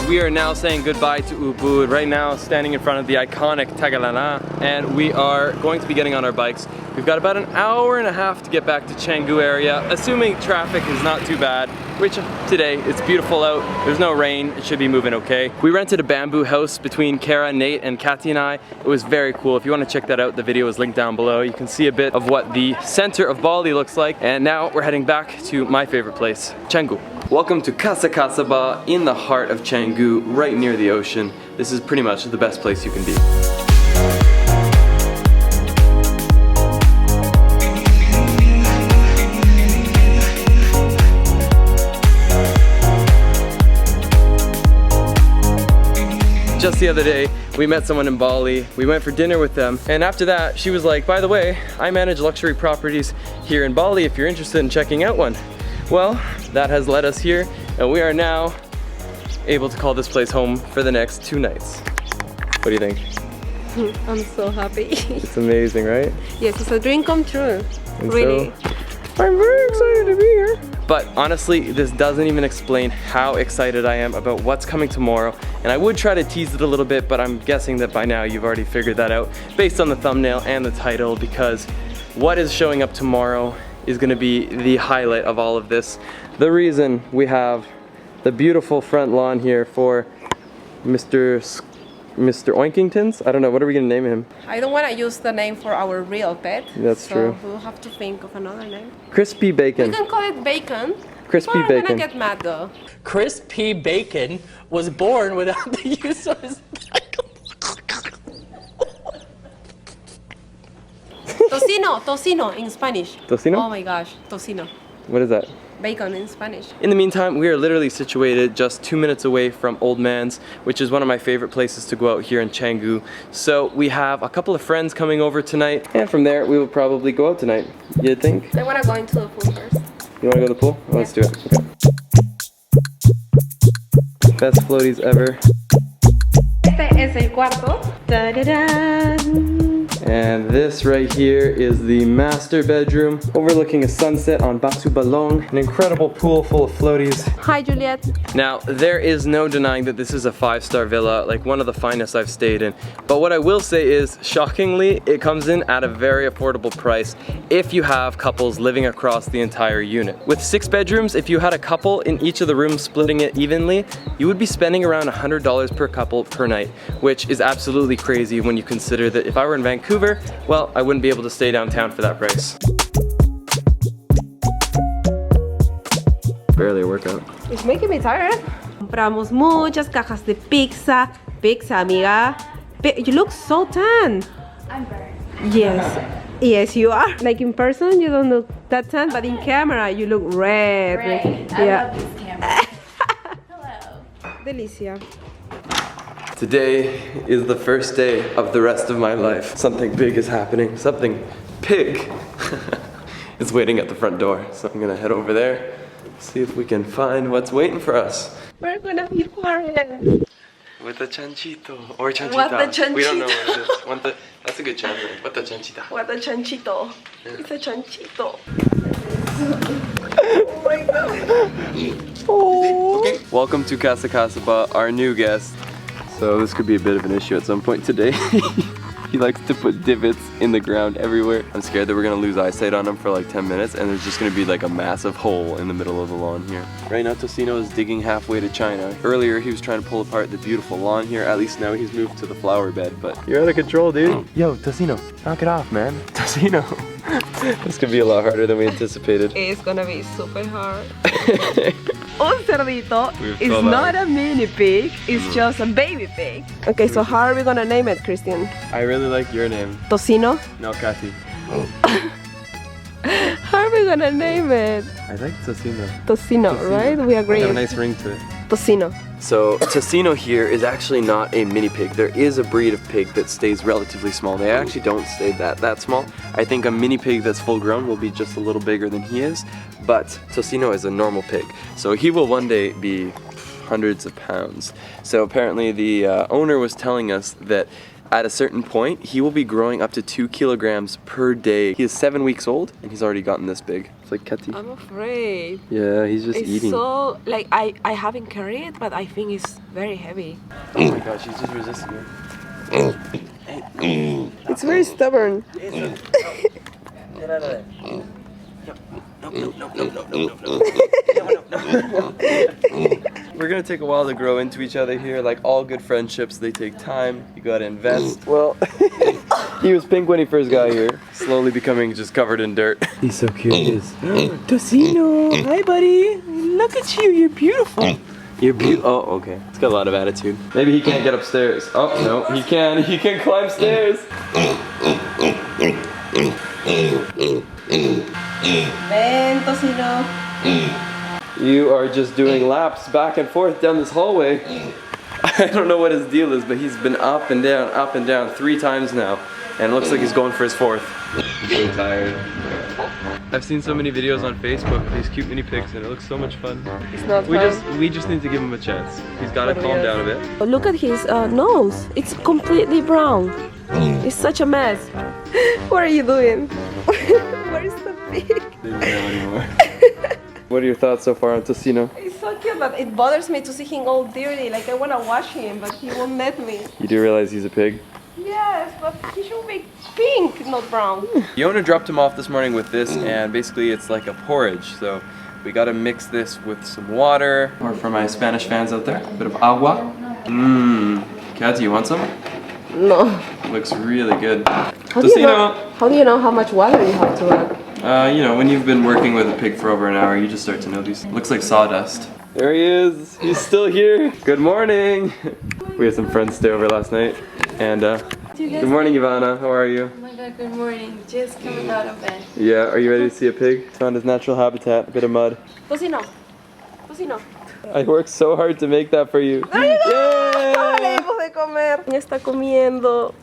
We are now saying goodbye to Ubud. Right now, standing in front of the iconic Tagalana, and we are going to be getting on our bikes. We've got about an hour and a half to get back to Canggu area, assuming traffic is not too bad, which today, it's beautiful out, there's no rain, it should be moving okay. We rented a bamboo house between Kara, Nate, and Katy and I. It was very cool. If you want to check that out, the video is linked down below. You can see a bit of what the center of Bali looks like. And now we're heading back to my favorite place, Canggu. Welcome to Casa Casbah in the heart of Canggu, right near the ocean. This is pretty much the best place you can be. Just the other day, we met someone in Bali, we went for dinner with them, and after that, she was like, by the way, I manage luxury properties here in Bali if you're interested in checking out one. Well, that has led us here, and we are now able to call this place home for the next 2 nights. What do you think? I'm so happy. It's amazing, right? Yes, it's a dream come true. And really. So, I'm very excited to be here. But honestly, this doesn't even explain how excited I am about what's coming tomorrow. And I would try to tease it a little bit, but I'm guessing that by now you've already figured that out based on the thumbnail and the title, because what is showing up tomorrow is gonna be the highlight of all of this. The reason we have the beautiful front lawn here for Mr. Oinkingtons? I don't know, what are we gonna name him? I don't want to use the name for our real pet. That's true. We'll have to think of another name. Crispy Bacon. We can call it Bacon. Crispy I'm Bacon. gonna get mad though. Crispy Bacon was born without the use of his Tocino in Spanish. Tocino? Oh my gosh, tocino. What is that? Bacon in Spanish. In the meantime, we are literally situated just 2 minutes away from Old Man's, which is one of my favorite places to go out here in Canggu. So we have a couple of friends coming over tonight, and from there we will probably go out tonight. You think? I want to go into the pool first. You want to go to the pool? Well, let's do it. Okay. Best floaties ever. Este es el cuarto. Da-da-da. And this right here is the master bedroom, overlooking a sunset on Batu Balong, an incredible pool full of floaties. Hi, Juliet. Now, there is no denying that this is a 5-star villa, like one of the finest I've stayed in. But what I will say is, shockingly, it comes in at a very affordable price if you have couples living across the entire unit. With 6 bedrooms, if you had a couple in each of the rooms splitting it evenly, you would be spending around $100 per couple per night, which is absolutely crazy when you consider that if I were in Vancouver, well, I wouldn't be able to stay downtown for that price. Barely a workout. It's making me tired. Compramos muchas cajas de pizza. Pizza, amiga. You look so tan. I'm burnt. Yes. Yes, you are. Like in person, you don't look that tan, but in camera, you look red. Right. I love this camera. Hello. Delicia. Today is the first day of the rest of my life. Something big is happening. Something pig is waiting at the front door. So I'm gonna head over there, see if we can find what's waiting for us. We're gonna be quiet. With a chanchito or chanchita. What the chanchito? We don't know what it is. That's a good translation. What the chanchita? What a chanchito. Yeah. It's a chanchito. Oh. Okay. Welcome to Casa Casbah, our new guest. So this could be a bit of an issue at some point today. He likes to put divots in the ground everywhere. I'm scared that we're gonna lose eyesight on him for like 10 minutes and there's just gonna be like a massive hole in the middle of the lawn here. Right now Tocino is digging halfway to China. Earlier he was trying to pull apart the beautiful lawn here. At least now he's moved to the flower bed, but you're out of control, dude. Yo, Tocino, knock it off, man. Tocino. This could be a lot harder than we anticipated. It's gonna be super hard. Un cerdito is fell not a mini pig, it's just a baby pig. Okay, so how are we gonna name it, Christian? I really like your name. Tocino? No, Katy. How are we gonna name it? I like Tocino. Tocino, right? We agree. Got a nice ring to it. Tocino. So Tocino here is actually not a mini pig. There is a breed of pig that stays relatively small. They actually don't stay that small. I think a mini pig that's full grown will be just a little bigger than he is, but Tocino is a normal pig. So he will one day be hundreds of pounds. So apparently the owner was telling us that At a certain point, he will be growing up to 2 kilograms per day. He is 7 weeks old and he's already gotten this big. It's like Katy. I'm afraid. Yeah, he's just It's eating. so, like, I haven't carried it, but I think it's very heavy. Oh my gosh, he's just resisting it. It's very stubborn. Get out of there. We're gonna take a while to grow into each other here. Like all good friendships, they take time. You gotta invest. Well, he was pink when he first got here, slowly becoming just covered in dirt. He's so cute. He is. Tocino, hi buddy. Look at you, you're beautiful. You're beautiful. Oh, okay. He's got a lot of attitude. Maybe he can't get upstairs. Oh no, he can. He can climb stairs. Ven, Tocino. You are just doing laps back and forth down this hallway. I don't know what his deal is, but he's been up and down 3 times now. And it looks like he's going for his 4th. I'm so tired. I've seen so many videos on Facebook of these cute mini pigs and it looks so much fun. It's not We fun. just need to give him a chance. He's gotta calm down a bit. Look at his nose. It's completely brown. It's such a mess. What are you doing? Where is the pig? They don't know anymore. What are your thoughts so far on Tocino? He's so cute, but it bothers me to see him all dirty. Like I want to wash him, but he won't let me. You do realize he's a pig? Yes, but he should be pink, not brown. Yona dropped him off this morning with this, and basically it's like a porridge. So we gotta mix this with some water. Or for my Spanish fans out there, a bit of agua. Mmm. Katy, you want some? No. Looks really good. How do you know how much water you have to add? You know, when you've been working with a pig for over an hour, you just start to know these. Looks like sawdust. There he is. He's still here. Good morning. We had some friends stay over last night. And good morning, Ivana. How are you? Oh my god, good morning. Just coming out of bed. Yeah, are you ready to see a pig? Found his natural habitat, a bit of mud. Tocino. Tocino. I worked so hard to make that for you. Yay! de comer. Ya está comiendo.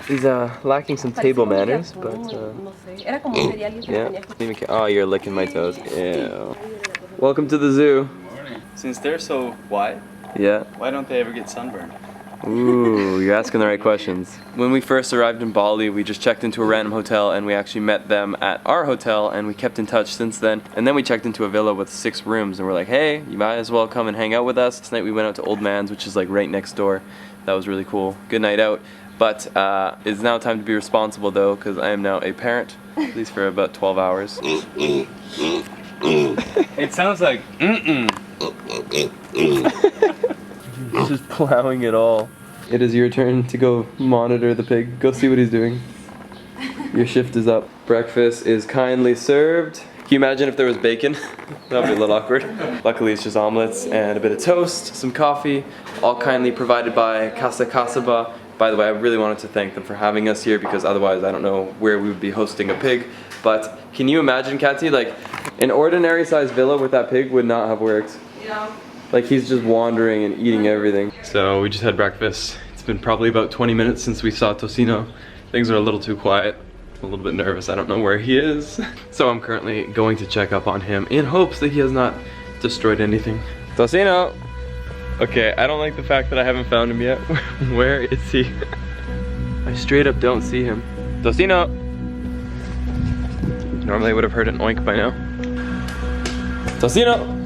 He's lacking some table manners, but No sé. Era como cereal y yeah. Oh, you're licking my toes. Ew. Welcome to the zoo. Since they're so wide, Yeah. why don't they ever get sunburned? Ooh, you're asking the right questions. When we first arrived in Bali, we just checked into a random hotel and we actually met them at our hotel and we kept in touch since then. And then we checked into a villa with 6 rooms and we're like, hey, you might as well come and hang out with us. Tonight we went out to Old Man's, which is like right next door. That was really cool. Good night out. But it's now time to be responsible though, because I am now a parent, at least for about 12 hours. It sounds like He's just plowing it all. It is your turn to go monitor the pig. Go see what he's doing. Your shift is up. Breakfast is kindly served. Can you imagine if there was bacon? That would be a little awkward. Luckily it's just omelets and a bit of toast, some coffee, all kindly provided by Casa Casbah. By the way, I really wanted to thank them for having us here because otherwise I don't know where we would be hosting a pig. But can you imagine, Katy, like an ordinary sized villa with that pig would not have worked. Yeah. Like he's just wandering and eating everything. So we just had breakfast. It's been probably about 20 minutes since we saw Tocino. Things are a little too quiet. I'm a little bit nervous. I don't know where he is. So I'm currently going to check up on him in hopes that he has not destroyed anything. Tocino! Okay, I don't like the fact that I haven't found him yet. Where is he? I straight up don't see him. Tocino! Normally I would have heard an oink by now. Tocino!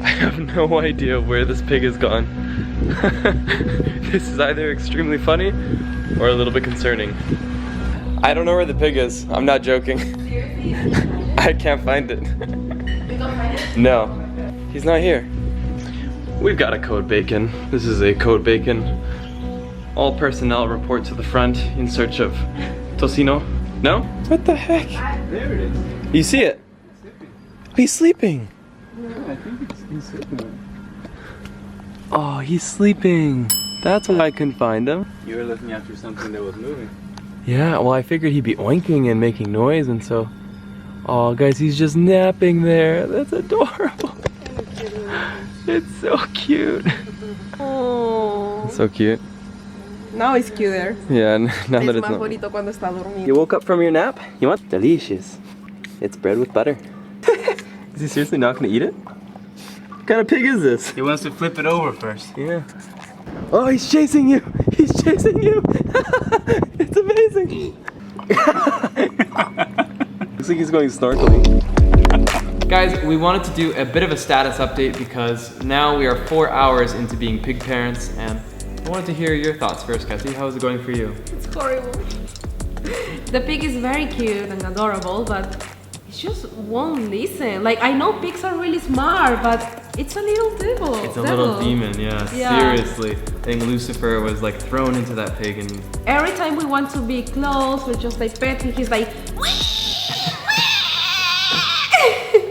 I have no idea where this pig has gone. This is either extremely funny or a little bit concerning. I don't know where the pig is. I'm not joking. I can't find it. No, he's not here. We've got a code bacon. This is a code bacon. All personnel report to the front in search of Tocino. No? What the heck? there it is. You see it? He's sleeping. Yeah, I think he's sleeping. Oh, he's sleeping. That's why I couldn't find him. You were looking after something that was moving. Yeah, well, I figured he'd be oinking and making noise, and so... Oh, guys, he's just napping there. That's adorable. It's so cute. Oh. It's so cute. Now it's cuter. Yeah, now that Es it's más not... bonito cuando está dormido. You woke up from your nap? You want? Delicious. It's bread with butter. Is he seriously not gonna eat it? What kind of pig is this? He wants to flip it over first. Yeah. Oh, he's chasing you! He's chasing you. It's amazing. Looks like he's going snorkeling. Guys, we wanted to do a bit of a status update because now we are 4 hours into being pig parents, and I wanted to hear your thoughts first, Katy. How is it going for you? It's horrible. The pig is very cute and adorable, but it just won't listen. Like, I know pigs are really smart, but it's a little devil. It's a little demon, yeah. Seriously. I think Lucifer was like thrown into that pig, and every time we want to be close, we just like pet him, he's like,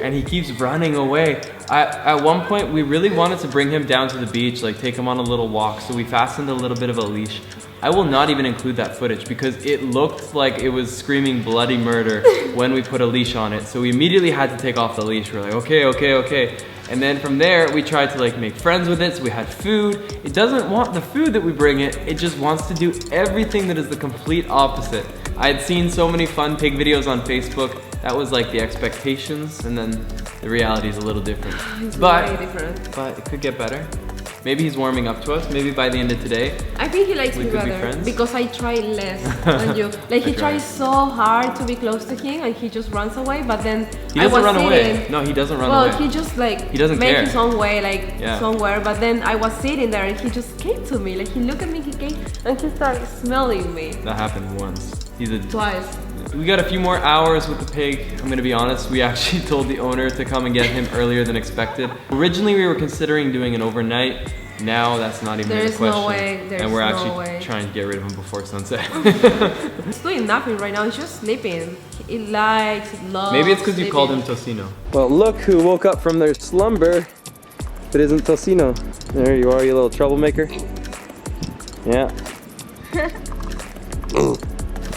and he keeps running away. At one point, we really wanted to bring him down to the beach, like take him on a little walk, so we fastened a little bit of a leash. I will not even include that footage because it looked like it was screaming bloody murder when we put a leash on it. So we immediately had to take off the leash. We're like, okay, okay, okay. And then from there, we tried to like make friends with it, so we had food. It doesn't want the food that we bring it, it just wants to do everything that is the complete opposite. I had seen so many fun pig videos on Facebook. That was like the expectations, and then the reality is a little different. It's very different. But it could get better. Maybe he's warming up to us. Maybe by the end of today, I think he likes me could be better friends. because I try less than you. Like he tries so hard to be close to him, and he just runs away. But then he doesn't run away. No, he doesn't run away. Well, he just like he doesn't make care. his own way, like somewhere. But then I was sitting there, and he just came to me. Like he looked at me, he came, and he started smelling me. That happened once. Twice. We got a few more hours with the pig. I'm gonna be honest, we actually told the owner to come and get him earlier than expected. Originally, we were considering doing an overnight. Now that's not even a question. No way. And we're actually trying to get rid of him before sunset. He's doing nothing right now. He's just sleeping. He likes, loves. Maybe it's because you called him Tocino. Well, look who woke up from their slumber. If it isn't Tocino. There you are, you little troublemaker. Yeah.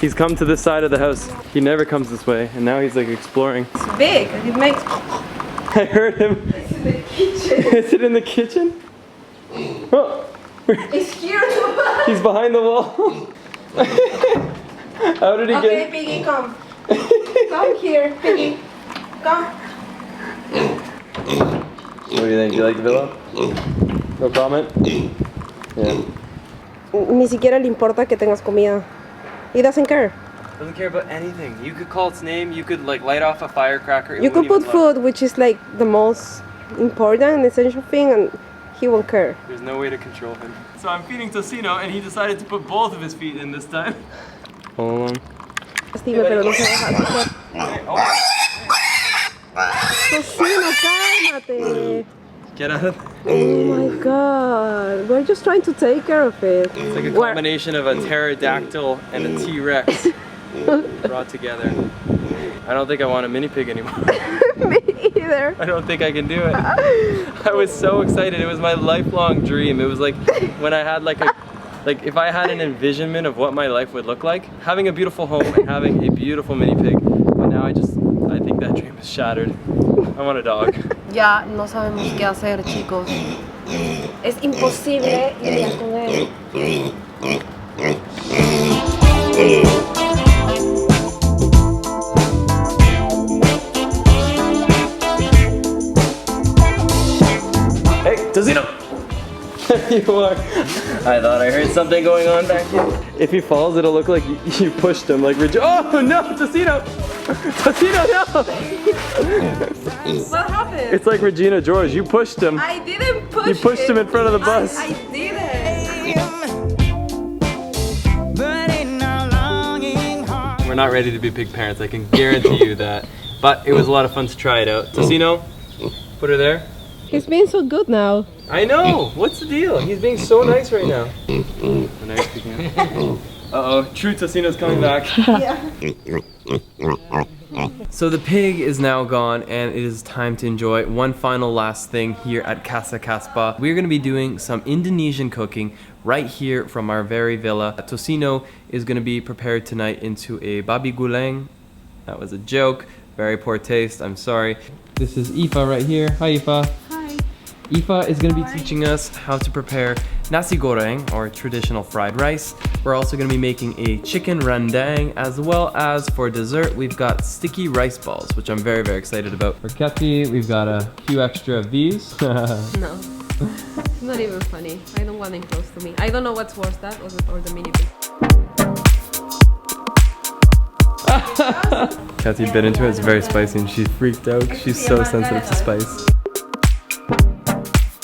He's come to this side of the house. He never comes this way, and now he's like exploring. It's big. It makes. I heard him. It's in the kitchen. Is it in the kitchen? Oh. It's here. He's behind the wall. How did he Okay, get? Piggy, come. Come here, Piggy. Come. What do you think? Do you like the villa? No comment? Yeah. Ni siquiera le importa que tengas comida. He doesn't care. Doesn't care about anything. You could call its name. You could like light off a firecracker. You could put food, which is like the most important and essential thing, and he won't care. There's no way to control him. So I'm feeding Tocino, and he decided to put both of his feet in this time. Hold on. Pero no se deja. Tocino, cálmate. Get out of there. Oh my god. We're just trying to take care of it. It's like a combination of a pterodactyl and a T-Rex brought together. I don't think I want a mini pig anymore. Me either. I don't think I can do it. I was so excited. It was my lifelong dream. It was like when I had like if I had an envisionment of what my life would look like, having a beautiful home and having a beautiful mini pig. But now I think that dream is shattered. I want a dog. Ya no sabemos qué hacer, chicos. Es imposible lidiar con él. Hey, Tocino! There you are. I thought I heard something going on back here. If he falls, it'll look like you pushed him, like oh no, Tocino! Tocino, no! What happened? It's like Regina George, you pushed him. I didn't push him. You pushed him in front of the bus. I didn't. We're not ready to be pig parents, I can guarantee you that. But it was a lot of fun to try it out. Tocino, put her there. He's being so good now. I know! What's the deal? He's being so nice right now. Uh-oh, true Tocino's coming back. Yeah. So the pig is now gone, and it is time to enjoy one final last thing here at Casa Casbah. We're going to be doing some Indonesian cooking right here from our very villa. Tocino is going to be prepared tonight into a babi guleng. That was a joke. Very poor taste. I'm sorry. This is Aoife right here. Hi, Aoife. Hi. Aoife is going to be teaching us how to prepare nasi goreng, or traditional fried rice. We're also going to be making a chicken rendang, as well as for dessert, we've got sticky rice balls, which I'm very, very excited about. For Katy, we've got a few extra of these. No. It's not even funny. I don't want him close to me. I don't know what's worse, that or the mini pig. Katy bit into it, it's very spicy and she freaked out. She's so sensitive to spice.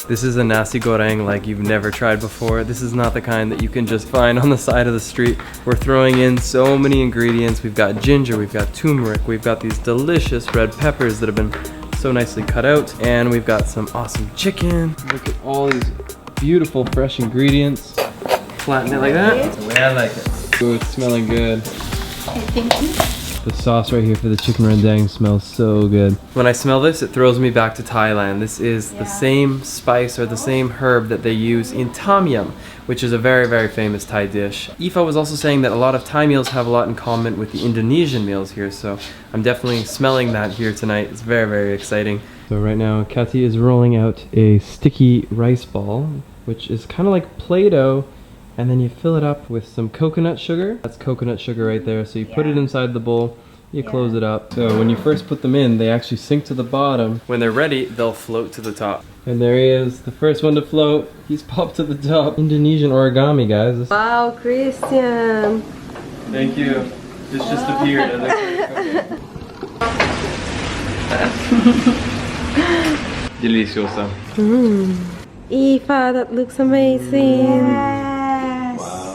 This is a nasi goreng like you've never tried before. This is not the kind that you can just find on the side of the street. We're throwing in so many ingredients. We've got ginger, we've got turmeric, we've got these delicious red peppers that have been so nicely cut out, and we've got some awesome chicken. Look at all these beautiful fresh ingredients. Flatten it like that. That's the way I like it. Ooh, it's smelling good. Thank you. The sauce right here for the chicken rendang smells so good. When I smell this, it throws me back to Thailand. This is the same spice or the same herb that they use in tom yum, which is a very, very famous Thai dish. Aoife was also saying that a lot of Thai meals have a lot in common with the Indonesian meals here, so I'm definitely smelling that here tonight. It's very, very exciting. So right now, Katy is rolling out a sticky rice ball, which is kind of like Play-Doh, and then you fill it up with some coconut sugar. That's coconut sugar right there. So you put it inside the bowl, you close it up. So when you first put them in, they actually sink to the bottom. When they're ready, they'll float to the top. And there he is, the first one to float. He's popped to the top. Indonesian origami, guys. Wow, Christian. Thank you. This just appeared. Delicioso. Aoife, that looks amazing.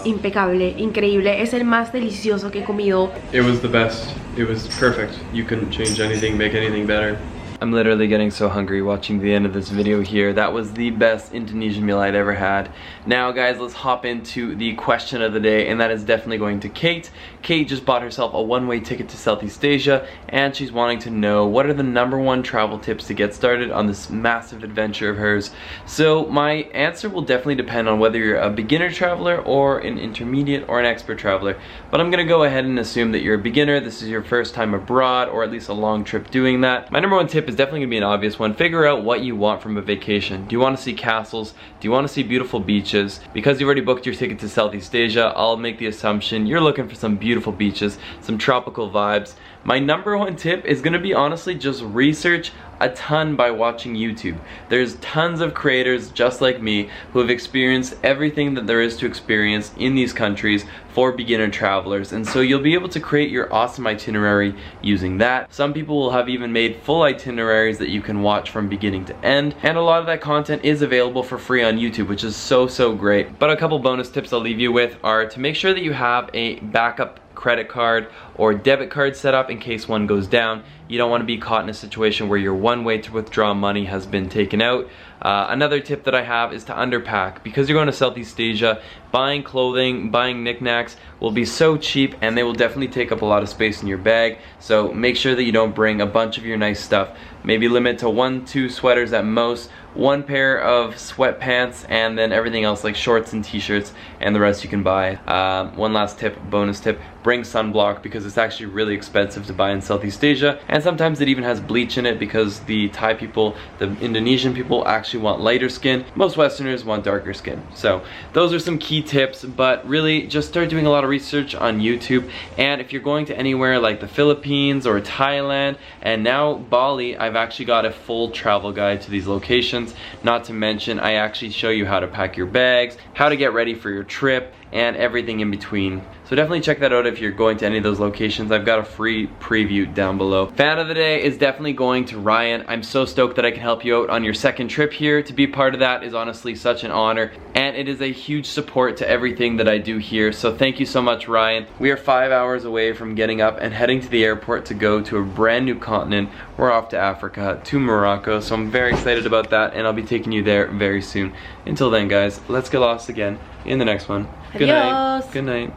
Impecable, increíble, es el más delicioso que he comido. It was the best. It was perfect. You couldn't change anything, make anything better. I'm literally getting so hungry watching the end of this video here. That was the best Indonesian meal I'd ever had. Now guys, let's hop into the question of the day, and that is definitely going to Kate. Kate just bought herself a one-way ticket to Southeast Asia, and she's wanting to know what are the #1 travel tips to get started on this massive adventure of hers. So my answer will definitely depend on whether you're a beginner traveler or an intermediate or an expert traveler. But I'm gonna go ahead and assume that you're a beginner, this is your first time abroad, or at least a long trip doing that. My #1 tip is definitely gonna be an obvious one. Figure out what you want from a vacation. Do you want to see castles? Do you want to see beautiful beaches? Because you've already booked your ticket to Southeast Asia, I'll make the assumption you're looking for some beautiful beaches, some tropical vibes. My #1 tip is gonna be honestly just research a ton by watching YouTube. There's tons of creators just like me who have experienced everything that there is to experience in these countries for beginner travelers, and so you'll be able to create your awesome itinerary using that. Some people will have even made full itineraries that you can watch from beginning to end, and a lot of that content is available for free on YouTube, which is so great. But a couple bonus tips I'll leave you with are to make sure that you have a backup credit card or debit card set up in case one goes down. You don't want to be caught in a situation where your one way to withdraw money has been taken out. Another tip that I have is to underpack. Because you're going to Southeast Asia, buying clothing, buying knickknacks will be so cheap, and they will definitely take up a lot of space in your bag. So make sure that you don't bring a bunch of your nice stuff. Maybe limit to 1-2 sweaters at most, 1 pair of sweatpants, and then everything else like shorts and t-shirts, and the rest you can buy. One last tip, bonus tip, bring sunblock because it's actually really expensive to buy in Southeast Asia, and sometimes it even has bleach in it because the Thai people, the Indonesian people actually want lighter skin. Most Westerners want darker skin. So those are some key tips, but really just start doing a lot of research on YouTube. And if you're going to anywhere like the Philippines or Thailand and now Bali, I've actually got a full travel guide to these locations. Not to mention, I actually show you how to pack your bags, how to get ready for your trip, and everything in between. So definitely check that out if you're going to any of those locations. I've got a free preview down below. Fan of the day is definitely going to Ryan. I'm so stoked that I can help you out on your second trip here. To be part of that is honestly such an honor, and it is a huge support to everything that I do here. So thank you so much, Ryan. We are 5 hours away from getting up and heading to the airport to go to a brand new continent. We're off to Africa, to Morocco, so I'm very excited about that, and I'll be taking you there very soon. Until then, guys, let's get lost again in the next one. Good night. Adios. Good night.